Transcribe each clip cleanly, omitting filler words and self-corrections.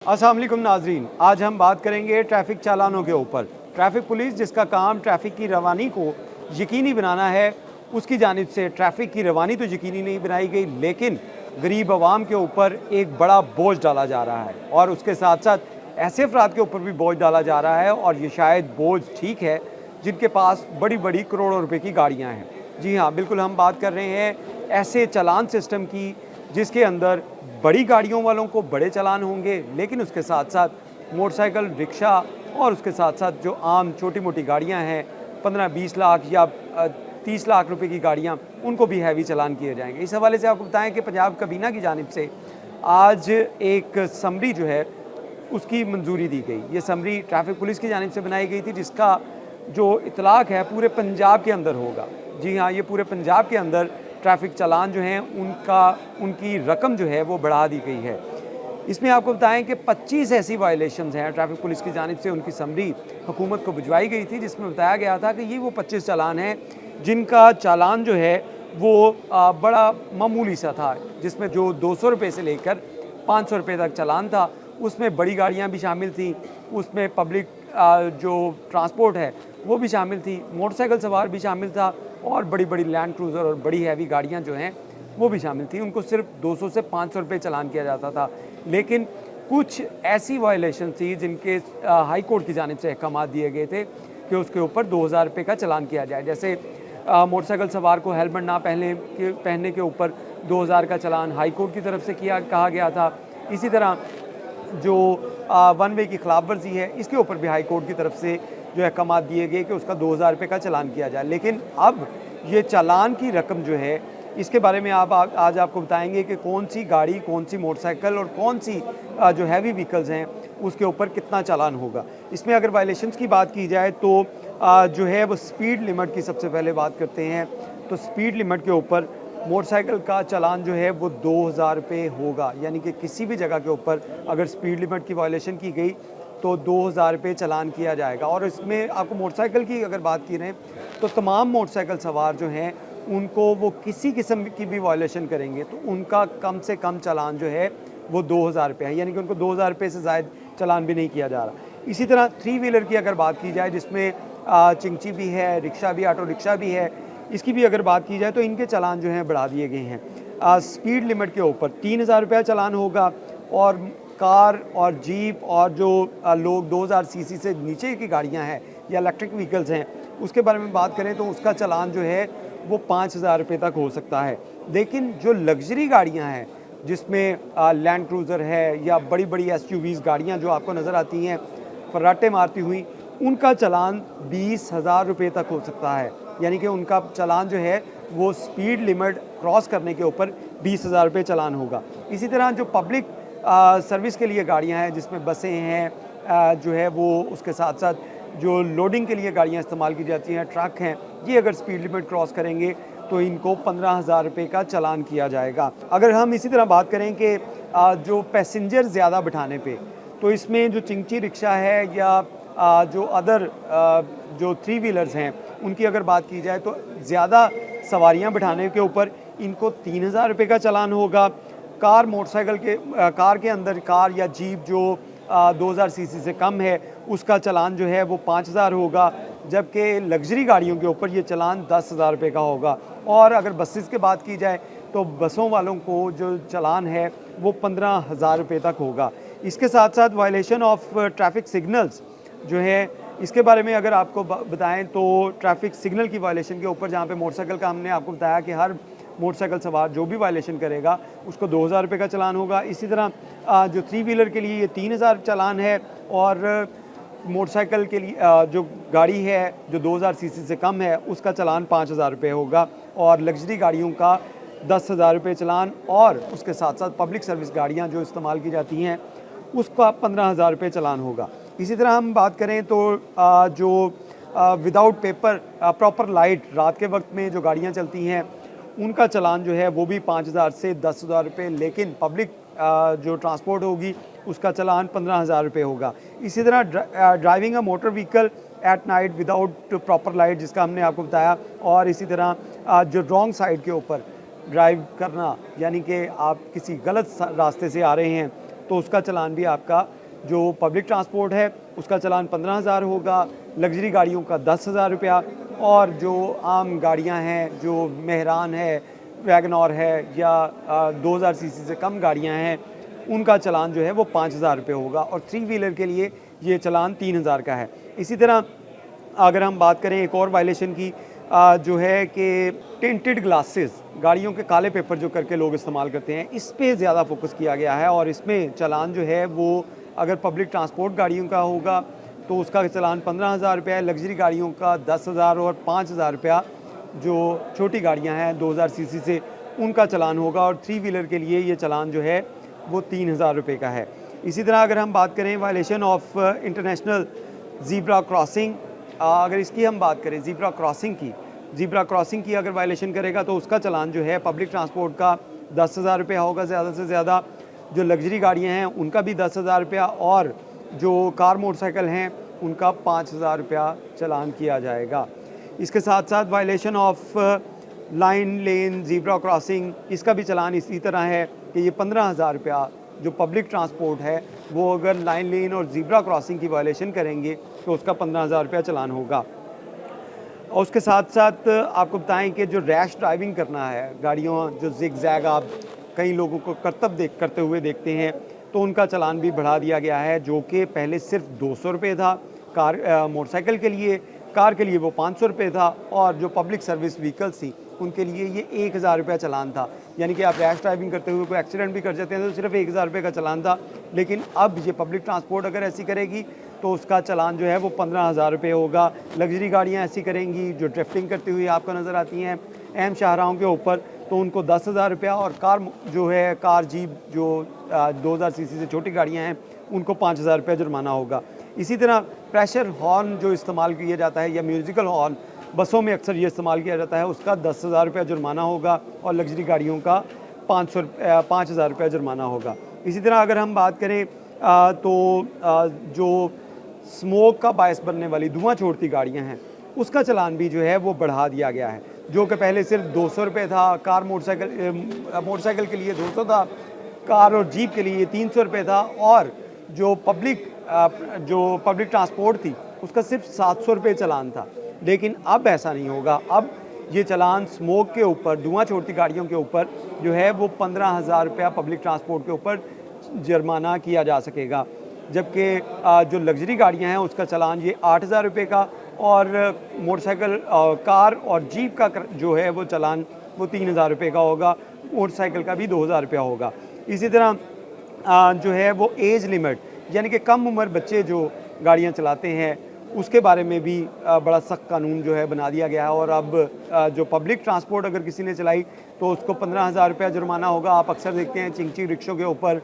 अस्सलाम वालेकुम नाजरीन, आज हम बात करेंगे ट्रैफ़िक चालानों के ऊपर। ट्रैफ़िक पुलिस जिसका काम ट्रैफ़िक की रवानी को यकीनी बनाना है, उसकी जानिब से ट्रैफ़िक की रवानी तो यकीनी नहीं बनाई गई, लेकिन गरीब आवाम के ऊपर एक बड़ा बोझ डाला जा रहा है और उसके साथ साथ ऐसे अफराद के ऊपर भी बोझ डाला जा रहा है और ये शायद बोझ ठीक है जिनके पास बड़ी बड़ी करोड़ों रुपए की गाड़ियाँ हैं। जी हाँ, बिल्कुल हम बात कर रहे हैं ऐसे चालान सिस्टम की जिसके अंदर बड़ी गाड़ियों वालों को बड़े चालान होंगे, लेकिन उसके साथ-साथ मोटरसाइकिल, रिक्शा और उसके साथ-साथ जो आम छोटी-मोटी गाड़ियाँ हैं, 15-20 लाख या 30 लाख रुपए की गाड़ियाँ, उनको भी हैवी चालान किए जाएँगे। इस हवाले से आपको बताएँ कि पंजाब कबीना की जानिब से आज एक समरी जो है, उसकी मंजूरी दी गई। ये समरी ट्रैफ़िक पुलिस की जानिब से बनाई गई थी, जिसका जो इतलाक़ है पूरे पंजाब के अंदर होगा। जी हाँ, ये पूरे पंजाब के अंदर ट्रैफ़िक चालान जो हैं उनकी रकम जो है वो बढ़ा दी गई है। इसमें आपको बताएँ कि 25 ऐसी वायलेशंस हैं ट्रैफ़िक पुलिस की जानिब से उनकी समरी हुकूमत को भिजवाई गई थी, जिसमें बताया गया था कि ये वो 25 चालान हैं जिनका चालान जो है वो बड़ा मामूली सा था, जिसमें जो 200 रुपए से लेकर 500 रुपए तक चालान था, उसमें बड़ी गाड़ियाँ भी शामिल थीं, उसमें पब्लिक जो ट्रांसपोर्ट है वो भी शामिल थी, मोटरसाइकिल सवार भी शामिल था और बड़ी-बड़ी लैंड क्रूज़र और बड़ी हैवी गाड़ियाँ जो हैं वो भी शामिल थी। उनको सिर्फ 200 से 500 रुपए चालान किया जाता था। लेकिन कुछ ऐसी वायलेशन थी जिनके हाई कोर्ट की जानिब से अहकामात दिए गए थे कि उसके ऊपर 2000 रुपए का चालान किया जाए। जैसे मोटरसाइकिल सवार को हेलमेट ना पहनने के ऊपर 2000 का चालान हाई कोर्ट की तरफ से कहा गया था। इसी तरह जो वन वे की खिलाफवर्जी है, इसके ऊपर भी हाई कोर्ट की तरफ से जो अहकामात दिए गए कि उसका 2000 रुपए का चालान किया जाए। लेकिन अब ये चालान की रकम जो है, इसके बारे में आज आपको बताएँगे कि कौन-सी गाड़ी, कौन-सी मोटरसाइकिल और कौन-सी जो हैवी व्हीकल्स हैं, उसके ऊपर कितना चालान होगा। इसमें अगर वायलेशंस की बात की जाए तो जो है वो स्पीड लिमिट की सबसे पहले बात करते हैं। तो स्पीड लिमिट के ऊपर मोटरसाइकिल का चालान जो है वो 2000 रुपए होगा, यानी कि किसी भी जगह के ऊपर अगर स्पीड लिमिट की वायलेशन की गई तो 2000 रुपए चालान किया जाएगा। और इसमें आपको मोटरसाइकिल की अगर बात की रहें तो तमाम मोटरसाइकिल सवार जो हैं उनको वो किसी किस्म की भी वायलेशन करेंगे तो उनका कम से कम चालान जो है वो 2000 रुपए है, यानी कि उनको 2000 रुपए से ज़ायद चालान भी नहीं किया जा रहा। इसी तरह थ्री व्हीलर की अगर बात की जाए जिसमें चिंची भी है, रिक्शा भी, ऑटो रिक्शा भी है, इसकी भी अगर बात की जाए तो इनके चालान जो हैं बढ़ा दिए गए हैं। स्पीड लिमिट के ऊपर 3000 रुपया चालान होगा और कार और जीप और जो लोग 2000 सीसी से नीचे की गाड़ियाँ हैं या इलेक्ट्रिक व्हीकल्स हैं, उसके बारे में बात करें तो उसका चालान जो है वो 5000 रुपए तक हो सकता है। लेकिन जो लग्ज़री गाड़ियाँ हैं, जिसमें लैंड क्रूज़र है या बड़ी-बड़ी एसयूवीज़ गाड़ियाँ जो आपको नज़र आती हैं, फर्राटे मारती हुई, उनका चालान 20,000 रुपए तक हो सकता है। यानी कि उनका चालान जो है वो स्पीड लिमिट क्रॉस करने के ऊपर 20,000 रुपए चालान होगा। इसी तरह जो पब्लिक सर्विस के लिए गाड़ियाँ हैं जिसमें बसें हैं, जो है वो उसके साथ-साथ जो लोडिंग के लिए गाड़ियाँ इस्तेमाल की जाती हैं, ट्रक हैं, ये अगर स्पीड लिमिट क्रॉस करेंगे तो इनको 15,000 रुपए का चालान किया जाएगा। अगर हम इसी तरह बात करें कि जो पैसेंजर ज़्यादा बिठाने पे, तो इसमें जो चिंची रिक्शा है या जो अदर जो थ्री व्हीलर्स हैं, उनकी अगर बात की जाए तो ज़्यादा सवारियाँ बिठाने के ऊपर इनको 3000 रुपए का चालान होगा। कार मोटरसाइकिल के कार के अंदर कार या जीप जो 2000 सीसी से कम है, उसका चालान जो है वो 5000 होगा, जबकि लग्ज़री गाड़ियों के ऊपर ये चालान 10,000 रुपए का होगा। और अगर बसेस की बात की जाए तो बसों वालों को जो चालान है वो 15,000 रुपए तक होगा। इसके साथ-साथ वायलेशन ऑफ ट्रैफ़िक सिग्नल्स जो है, इसके बारे में अगर आपको बताएँ तो ट्रैफ़िक सिग्नल की वायलेशन के ऊपर जहाँ पे मोटरसाइकिल का हमने आपको बताया कि हर मोटरसाइकिल सवार जो भी वायलेशन करेगा उसको 2000 रुपए का चालान होगा। इसी तरह जो थ्री व्हीलर के लिए ये 3000 चालान है और मोटरसाइकिल के लिए जो गाड़ी है जो 2000 सीसी से कम है उसका चालान 5000 रुपए होगा और लग्ज़री गाड़ियों का 10,000 रुपए चालान और उसके साथ-साथ पब्लिक सर्विस गाड़ियाँ जो इस्तेमाल की जाती हैं उसका 15,000 रुपए चालान होगा। इसी तरह हम बात करें तो जो विदाउट पेपर प्रॉपर लाइट रात के वक्त में जो गाड़ियाँ चलती हैं उनका चालान जो है वो भी 5000 से 10,000 रुपए, लेकिन पब्लिक जो ट्रांसपोर्ट होगी उसका चालान 15,000 रुपए होगा। इसी तरह driving a motor vehicle at night without proper light जिसका हमने आपको बताया, और इसी तरह जो रॉन्ग साइड के ऊपर ड्राइव करना, यानी कि आप किसी गलत रास्ते से आ रहे हैं तो उसका चालान भी आपका जो पब्लिक ट्रांसपोर्ट है उसका चालान 15,000 होगा, लग्जरी गाड़ियों का 10,000 रुपया, और जो आम गाड़ियां हैं, जो मेहरान है, वैगनआर है, या 2000 सीसी से कम गाड़ियां हैं, उनका चालान जो है वो 5,000 रुपये होगा, और 3 व्हीलर के लिए ये चालान 3,000 का है। इसी तरह अगर हम बात करें एक और वायलेशन की, जो है कि टिंटेड ग्लासेस, गाड़ियों के काले पेपर जो करके लोग इस्तेमाल करते हैं, इस पे ज़्यादा फोकस किया गया है, और इसमें चालान जो है वो अगर पब्लिक ट्रांसपोर्ट गाड़ियों का होगा तो उसका चालान 15,000 रुपया है, लग्जरी गाड़ियों का 10,000 और 5,000 रुपया जो छोटी गाड़ियां हैं 2000 सीसी से उनका चालान होगा, और 3 व्हीलर के लिए ये चालान जो है वो 3,000 रुपये का है। इसी तरह अगर हम बात करें violation of international zebra crossing, अगर इसकी हम बात करें ज़ीब्रा क्रॉसिंग की अगर वायलेशन करेगा तो उसका चालान जो है पब्लिक ट्रांसपोर्ट का 10,000 रुपया होगा ज़्यादा से ज़्यादा, जो लग्जरी गाड़ियाँ हैं उनका भी 10,000 रुपया, और जो कार मोटरसाइकिल हैं उनका 5,000 रुपया चालान किया जाएगा। इसके साथ साथ violation of line lane zebra crossing, इसका भी चालान इसी तरह है कि ये 15,000 रुपया जो पब्लिक ट्रांसपोर्ट है वो अगर लाइन लेन और ज़ीब्रा क्रॉसिंग की वायलेशन करेंगे तो उसका 15,000 रुपया चालान होगा। और उसके साथ साथ आपको बताएं कि जो रैश ड्राइविंग करना है, गाड़ियों जो ज़िग-ज़ैग आप कई लोगों को करते हुए देखते हैं, तो उनका चालान भी बढ़ा दिया गया है, जो कि पहले सिर्फ 200 रुपये था मोटरसाइकिल के लिए, कार के लिए वो 500 रुपये था, और जो पब्लिक सर्विस व्हीकल्स थी उनके लिए ये 1,000 रुपया चालान था। यानी कि आप रैश ड्राइविंग करते हुए कोई एक्सीडेंट भी कर जाते हैं तो सिर्फ 1,000 रुपये का चालान था, लेकिन अब ये पब्लिक ट्रांसपोर्ट अगर ऐसी करेगी तो उसका चालान जो है वो 15,000 रुपये होगा। लग्जरी गाड़ियाँ ऐसी करेंगी जो ड्रिफ्टिंग करती हुई आपको नज़र आती हैं अहम शाहराहों के ऊपर, तो उनको 10,000 रुपया, और कार जीप जो 2000 सीसी से छोटी गाड़ियाँ हैं उनको 5,000 रुपया जुर्माना होगा। इसी तरह प्रेशर हॉर्न जो इस्तेमाल किया जाता है, या म्यूज़िकल हॉर्न बसों में अक्सर ये इस्तेमाल किया जाता है, उसका 10,000 रुपया जुर्माना होगा, और लग्जरी गाड़ियों का 5,000 रुपया जुर्माना होगा। इसी तरह अगर हम बात करें जो स्मोक का बायस बनने वाली धुआं छोड़ती गाड़ियां हैं उसका चालान भी जो है वो बढ़ा दिया गया है, जो कि पहले सिर्फ 200 रुपये था, मोटरसाइकिल के लिए 200 था, कार और जीप के लिए 300 रुपये था, और जो पब्लिक ट्रांसपोर्ट थी उसका सिर्फ 700 रुपये चालान था। लेकिन अब ऐसा नहीं होगा, अब ये चालान स्मोक के ऊपर, धुआं छोड़ती गाड़ियों के ऊपर जो है वो 15,000 रुपया पब्लिक ट्रांसपोर्ट के ऊपर जुर्माना किया जा सकेगा, जबकि जो लग्जरी गाड़ियां हैं उसका चालान ये 8,000 रुपये का, और मोटरसाइकिल, कार और जीप का जो है वो चालान वो 3,000 रुपये का होगा, मोटरसाइकिल का भी 2,000 रुपया होगा। इसी तरह जो है वो एज लिमिट, यानी कि कम उम्र बच्चे जो गाड़ियाँ चलाते हैं उसके बारे में भी बड़ा सख्त कानून जो है बना दिया गया है, और अब जो पब्लिक ट्रांसपोर्ट अगर किसी ने चलाई तो उसको 15,000 रुपया जुर्माना होगा। आप अक्सर देखते हैं चिंची रिक्शों के ऊपर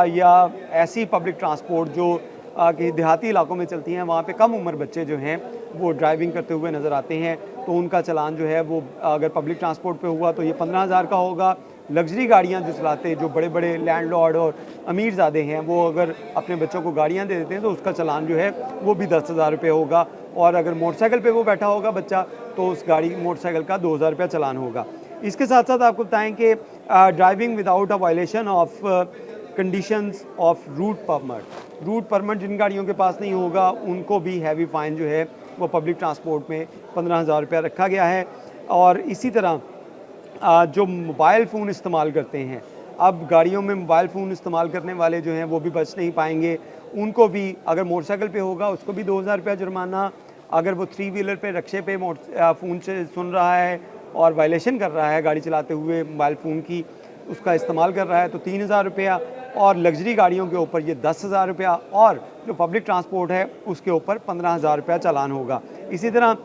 या ऐसी पब्लिक ट्रांसपोर्ट जो कि देहाती इलाकों में चलती हैं, वहाँ पे कम उम्र बच्चे जो हैं वो ड्राइविंग करते हुए नज़र आते हैं, तो उनका चालान जो है वो अगर पब्लिक ट्रांसपोर्ट पे हुआ तो ये 15,000 का होगा। लग्जरी गाड़ियाँ जो चलाते, जो बड़े बड़े लैंडलॉर्ड और अमीर ज़ादे हैं, वो अगर अपने बच्चों को गाड़ियाँ दे देते हैं तो उसका चालान जो है वो भी 10,000 रुपये होगा, और अगर मोटरसाइकिल पे वो बैठा होगा बच्चा तो उस मोटरसाइकिल का 2,000 रुपया चालान होगा। इसके साथ साथ आपको बताएं कि driving without a violation of conditions of route permit जिन गाड़ियों के पास नहीं होगा उनको भी हैवी फाइन जो है वो पब्लिक ट्रांसपोर्ट में 15,000 रुपया रखा गया है। और इसी तरह जो मोबाइल फ़ोन इस्तेमाल करते हैं, अब गाड़ियों में मोबाइल फ़ोन इस्तेमाल करने वाले जो हैं वो भी बच नहीं पाएंगे, उनको भी अगर मोटरसाइकिल पे होगा उसको भी 2,000 रुपया जुर्माना, अगर वो 3 व्हीलर पे रक्शे पे फ़ोन से सुन रहा है और वायलेशन कर रहा है गाड़ी चलाते हुए मोबाइल फ़ोन की, उसका इस्तेमाल कर रहा है तो 3,000 रुपया, और लग्जरी गाड़ियों के ऊपर ये 10,000 रुपया, और जो पब्लिक ट्रांसपोर्ट है उसके ऊपर 15,000 रुपया चालान होगा। इसी तरह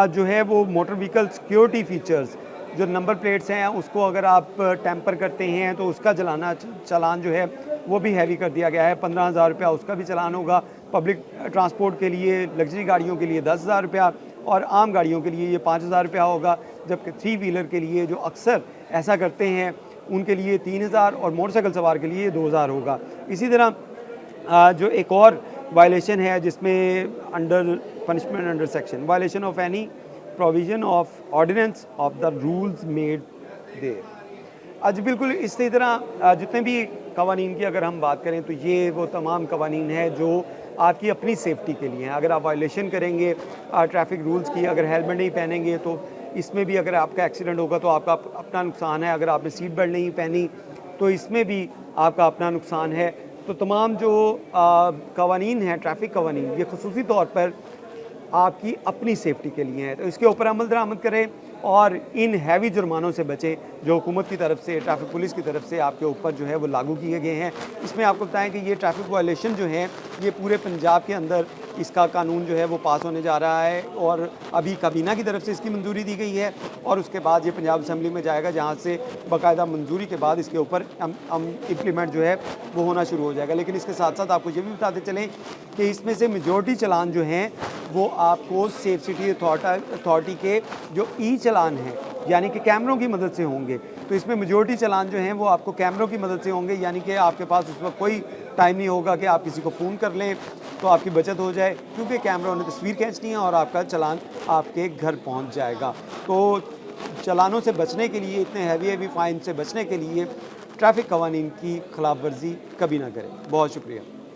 जो है वो मोटर व्हीकल सिक्योरिटी फ़ीचर्स, जो नंबर प्लेट्स हैं उसको अगर आप टैंपर करते हैं तो उसका चालान जो है वो भी हैवी कर दिया गया है, 15,000 रुपया उसका भी चालान होगा। पब्लिक ट्रांसपोर्ट के लिए, लग्जरी गाड़ियों के लिए 10,000 रुपया, और आम गाड़ियों के लिए ये 5,000 रुपया होगा, जबकि 3 व्हीलर के लिए जो अक्सर ऐसा करते हैं उनके लिए 3,000, और मोटरसाइकिल सवार के लिए 2,000 होगा। इसी तरह जो एक और वायलेशन है जिसमें punishment under section violation of any provision of ordinance of the rules made there. आज बिल्कुल इसी तरह जितने भी कवानीन की अगर हम बात करें तो ये वो तमाम कवानीन है जो आपकी अपनी सेफ्टी के लिए हैं। अगर आप वायलेशन करेंगे ट्रैफिक रूल्स की, अगर हेलमेट नहीं पहनेंगे तो इसमें भी अगर आपका एक्सीडेंट होगा तो आपका अपना नुकसान है। अगर आपने सीट बेल्ट नहीं पहनी तो इसमें भी आपका अपना नुकसान है। तो तमाम जो कवानीन हैं, ट्रैफिक कवानीन, ये खुसूसी तौर पर आपकी अपनी सेफ्टी के लिए हैं। तो इसके ऊपर अमल दरामद करें और इन हैवी जुर्मानों से बचें जो हुकूमत की तरफ से, ट्रैफिक पुलिस की तरफ से आपके ऊपर जो है वो लागू किए गए हैं। इसमें आपको बताएं कि ये ट्रैफिक वायलेशन जो हैं ये पूरे पंजाब के अंदर इसका कानून जो है वो पास होने जा रहा है और अभी काबीना की तरफ से इसकी मंजूरी दी गई है और उसके बाद ये पंजाब असम्बली में जाएगा, जहाँ से बाकायदा मंजूरी के बाद इसके ऊपर इम्प्लीमेंट जो है वो होना शुरू हो जाएगा। लेकिन इसके साथ साथ आपको ये भी बताते चलें कि इसमें से मेजॉरिटी चलान जो हैं वो आपको सेफ सिटी अथॉरिटी के जो ई चलान हैं यानी कि कैमरों की मदद से होंगे। तो इसमें मेजॉरिटी चलान जो हैं वो आपको कैमरों की मदद से होंगे, यानी कि आपके पास उस वक्त कोई टाइम नहीं होगा कि आप किसी को फ़ोन कर लें तो आपकी बचत हो जाए, क्योंकि कैमरों ने तस्वीर खींचनी है और आपका चलान आपके घर पहुंच जाएगा। तो चलानों से बचने के लिए, इतने हैवी फ़ाइन से बचने के लिए ट्रैफिक कवानीन की खिलाफ वर्जी कभी ना करें। बहुत शुक्रिया।